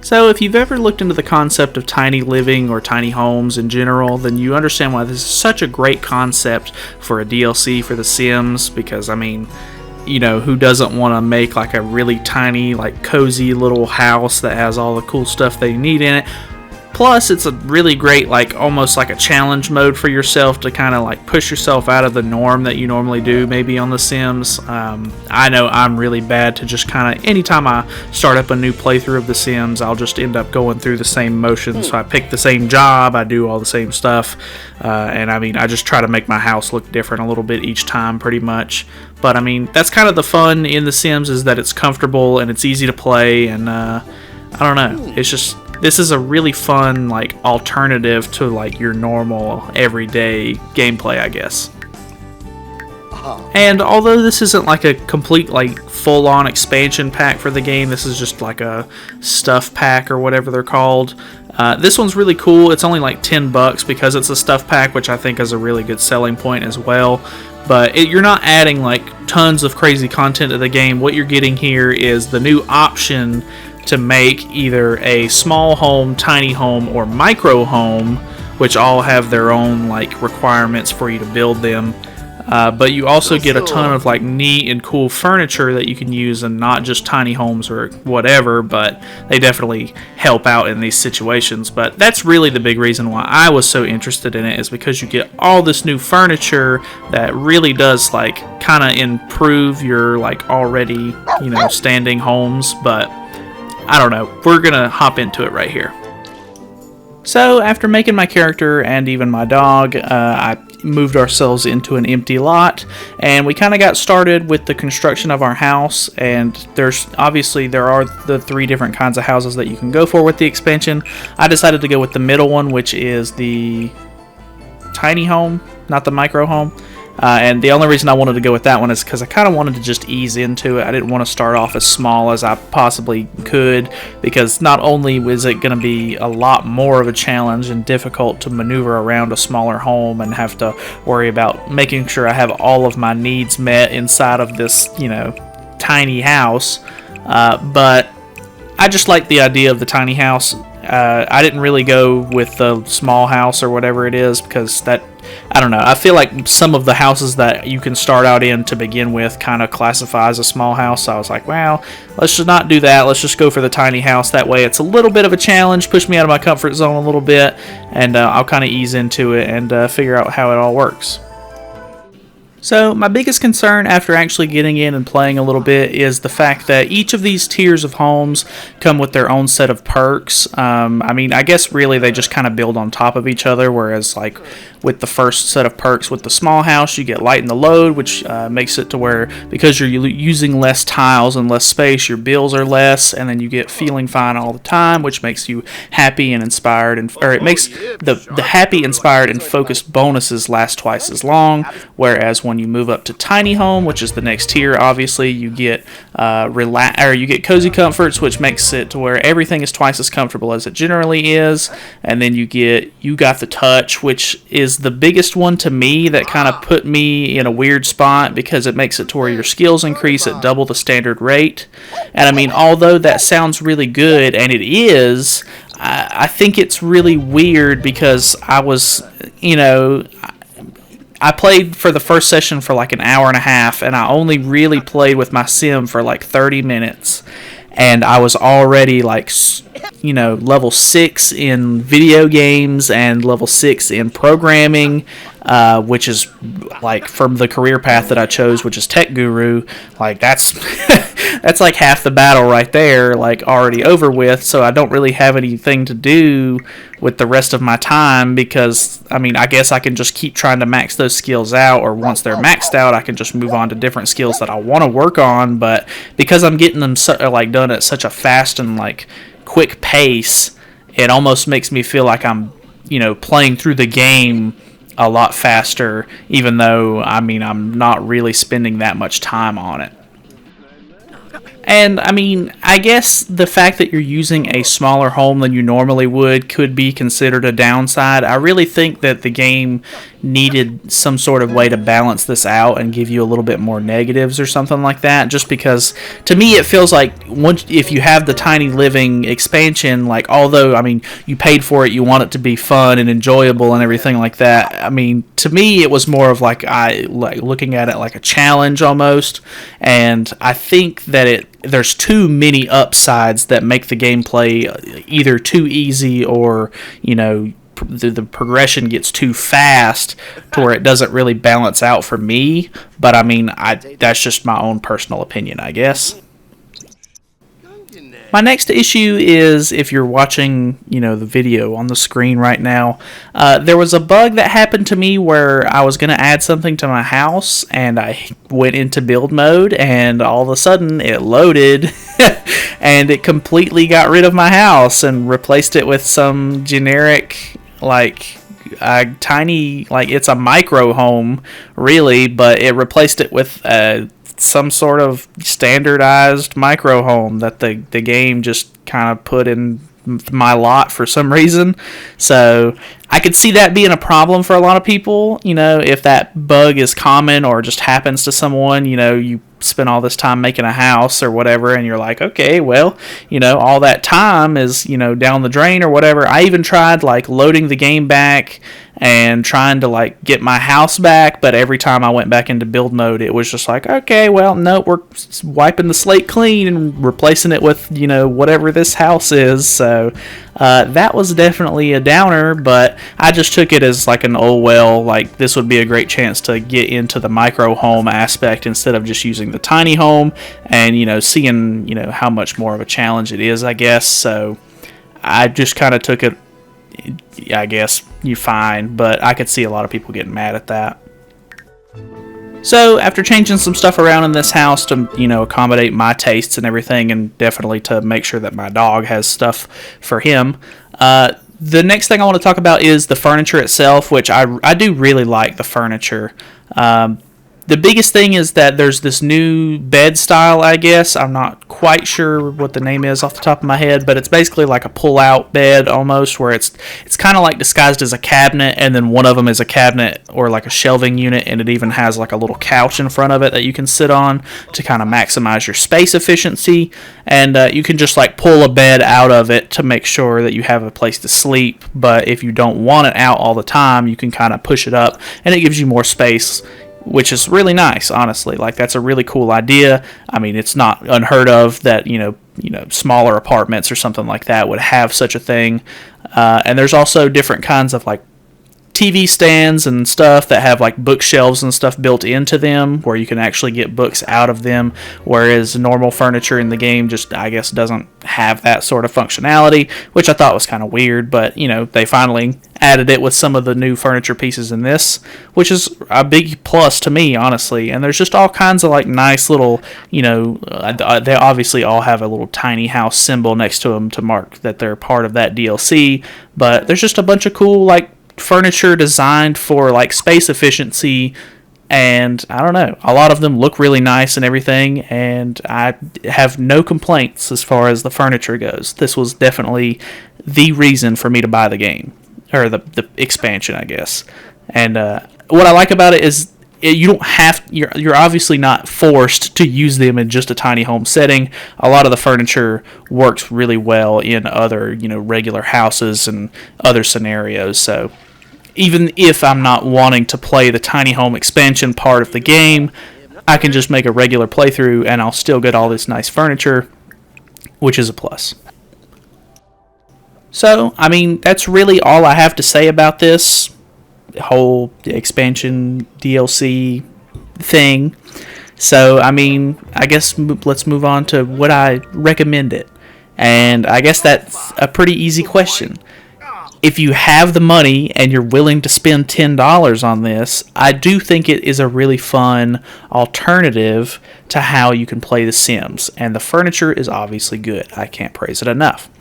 So if you've ever looked into the concept of tiny living or tiny homes in general, then you understand why this is such a great concept for a DLC for The Sims, because I mean, you know, who doesn't want to make like a really tiny, like cozy little house that has all the cool stuff they need in it. Plus, it's a really great, like, almost like a challenge mode for yourself to kind of, like, push yourself out of the norm that you normally do, maybe on The Sims. I know I'm really bad to just kind of, anytime I start up a new playthrough of The Sims, I'll just end up going through the same motions. So I pick the same job, I do all the same stuff, and I mean, I just try to make my house look different a little bit each time, pretty much. But, I mean, that's kind of the fun in The Sims, is that it's comfortable and it's easy to play, and, I don't know, it's just... This is a really fun, like, alternative to, like, your normal, everyday gameplay, I guess. And although this isn't, like, a complete, like, full-on expansion pack for the game, this is just, like, a stuff pack or whatever they're called. This one's really cool. It's only, like, $10 because it's a stuff pack, which I think is a really good selling point as well. But you're not adding, like, tons of crazy content to the game. What you're getting here is the new option to make either a small home, tiny home, or micro home, which all have their own like requirements for you to build them. But you also get a ton of like neat and cool furniture that you can use, and not just tiny homes or whatever, but they definitely help out in these situations. But that's really the big reason why I was so interested in it, is because you get all this new furniture that really does like kind of improve your like already, you know, standing homes. But I don't know, we're gonna hop into it right here. So after making my character and even my dog, I moved ourselves into an empty lot, and we kind of got started with the construction of our house. And there are the 3 different kinds of houses that you can go for with the expansion. I decided to go with the middle one, which is the tiny home, not the micro home. And the only reason I wanted to go with that one is because I kind of wanted to just ease into it. I didn't want to start off as small as I possibly could, because not only is it going to be a lot more of a challenge and difficult to maneuver around a smaller home and have to worry about making sure I have all of my needs met inside of this, you know, tiny house, but I just like the idea of the tiny house. I didn't really go with the small house or whatever it is, because that, I don't know, I feel like some of the houses that you can start out in to begin with kind of classify as a small house. So I was like, well, let's just not do that. Let's just go for the tiny house. That way it's a little bit of a challenge, push me out of my comfort zone a little bit, and I'll kind of ease into it and figure out how it all works. So my biggest concern after actually getting in and playing a little bit is the fact that each of these tiers of homes come with their own set of perks. I mean, I guess really they just kind of build on top of each other, whereas like with the first set of perks with the small house, you get lighten the load, which makes it to where, because you're using less tiles and less space, your bills are less, and then you get feeling fine all the time, which makes you happy and inspired, or it makes the happy, inspired, and focused bonuses last twice as long. Whereas when you move up to tiny home, which is the next tier, obviously you get you get cozy comforts, which makes it to where everything is twice as comfortable as it generally is. And then you got the touch, which is the biggest one to me, that kind of put me in a weird spot, because it makes it to where your skills increase at double the standard rate. And I mean, although that sounds really good, and it is, I think it's really weird, because I was, you know, I played for the first session for like an hour and a half, and I only really played with my sim for like 30 minutes. And I was already like, you know, level 6 in video games and level 6 in programming, which is like from the career path that I chose, which is tech guru. Like that's that's like half the battle right there, like already over with. So I don't really have anything to do with the rest of my time, because I mean, I guess I can just keep trying to max those skills out, or once they're maxed out, I can just move on to different skills that I want to work on. But because I'm getting them like done at such a fast and like quick pace, it almost makes me feel like I'm, you know, playing through the game a lot faster, even though I mean I'm not really spending that much time on it. And I mean, I guess the fact that you're using a smaller home than you normally would could be considered a downside. I really think that the game needed some sort of way to balance this out and give you a little bit more negatives or something like that, just because to me it feels like once if you have the tiny living expansion, like although I mean you paid for it, you want it to be fun and enjoyable and everything like that. I mean, to me it was more of like I like looking at it like a challenge almost, and I think that there's too many upsides that make the gameplay either too easy or, you know, the progression gets too fast to where it doesn't really balance out for me. But I mean, that's just my own personal opinion, I guess. My next issue is if you're watching, you know, the video on the screen right now, there was a bug that happened to me where I was going to add something to my house and I went into build mode and all of a sudden it loaded and it completely got rid of my house and replaced it with some generic, like, tiny, like it's a micro home really, but it replaced it with some sort of standardized micro home that the game just kind of put in my lot for some reason. So I could see that being a problem for a lot of people. You know, if that bug is common or just happens to someone, you know, you spend all this time making a house or whatever and you're like, okay, well, you know, all that time is, you know, down the drain or whatever. I even tried like loading the game back and trying to like get my house back, but every time I went back into build mode it was just like, okay, well, no, we're wiping the slate clean and replacing it with, you know, whatever this house is. So that was definitely a downer, but I just took it as like an oh well, like this would be a great chance to get into the micro home aspect instead of just using the tiny home, and, you know, seeing, you know, how much more of a challenge it is, I guess. So I just kind of took it, I guess, you fine, but I could see a lot of people getting mad at that. So after changing some stuff around in this house to, you know, accommodate my tastes and everything, and definitely to make sure that my dog has stuff for him, the next thing I want to talk about is the furniture itself, which I do really like the furniture. The biggest thing is that there's this new bed style, I guess. I'm not quite sure what the name is off the top of my head, but it's basically like a pull-out bed almost, where it's kind of like disguised as a cabinet, and then one of them is a cabinet or like a shelving unit, and it even has like a little couch in front of it that you can sit on to kind of maximize your space efficiency. And you can just like pull a bed out of it to make sure that you have a place to sleep, but if you don't want it out all the time, you can kind of push it up, and it gives you more space, which is really nice, honestly. Like, that's a really cool idea. I mean, it's not unheard of that, you know, smaller apartments or something like that would have such a thing. And there's also different kinds of like TV stands and stuff that have like bookshelves and stuff built into them where you can actually get books out of them, whereas normal furniture in the game just, I guess, doesn't have that sort of functionality, which I thought was kind of weird. But, you know, they finally added it with some of the new furniture pieces in this, which is a big plus to me, honestly. And there's just all kinds of like nice little, you know, they obviously all have a little tiny house symbol next to them to mark that they're part of that DLC, but there's just a bunch of cool like furniture designed for like space efficiency, and I don't know, a lot of them look really nice and everything, and I have no complaints as far as the furniture goes. This was definitely the reason for me to buy the game, or the expansion, I guess. And what I like about it is you don't have, you're obviously not forced to use them in just a tiny home setting. A lot of the furniture works really well in other, you know, regular houses and other scenarios. So even if I'm not wanting to play the tiny home expansion part of the game, I can just make a regular playthrough and I'll still get all this nice furniture, which is a plus. So, I mean, that's really all I have to say about this whole expansion DLC thing. So, I mean, I guess let's move on to would I recommend it? And I guess that's a pretty easy question. If you have the money and you're willing to spend $10 on this, I do think it is a really fun alternative to how you can play The Sims. And the furniture is obviously good. I can't praise it enough.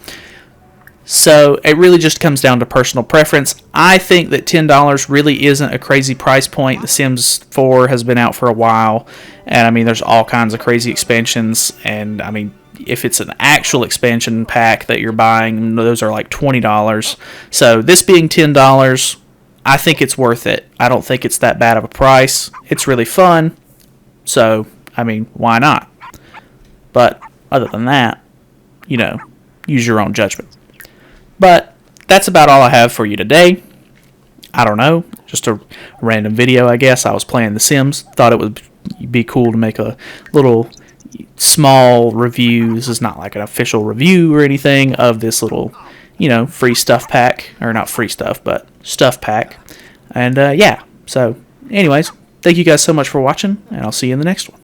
So it really just comes down to personal preference. I think that $10 really isn't a crazy price point. The Sims 4 has been out for a while, and I mean, there's all kinds of crazy expansions, and I mean, if it's an actual expansion pack that you're buying, those are like $20. So this being $10, I think it's worth it. I don't think it's that bad of a price. It's really fun. So, I mean, why not? But other than that, use your own judgment. But that's about all I have for you today. I don't know, just a random video, I guess. I was playing The Sims. Thought it would be cool to make a little small review. This is not like an official review or anything of this little, free stuff pack. Or not free stuff, but stuff pack. And, yeah. So, anyways, thank you guys so much for watching, and I'll see you in the next one.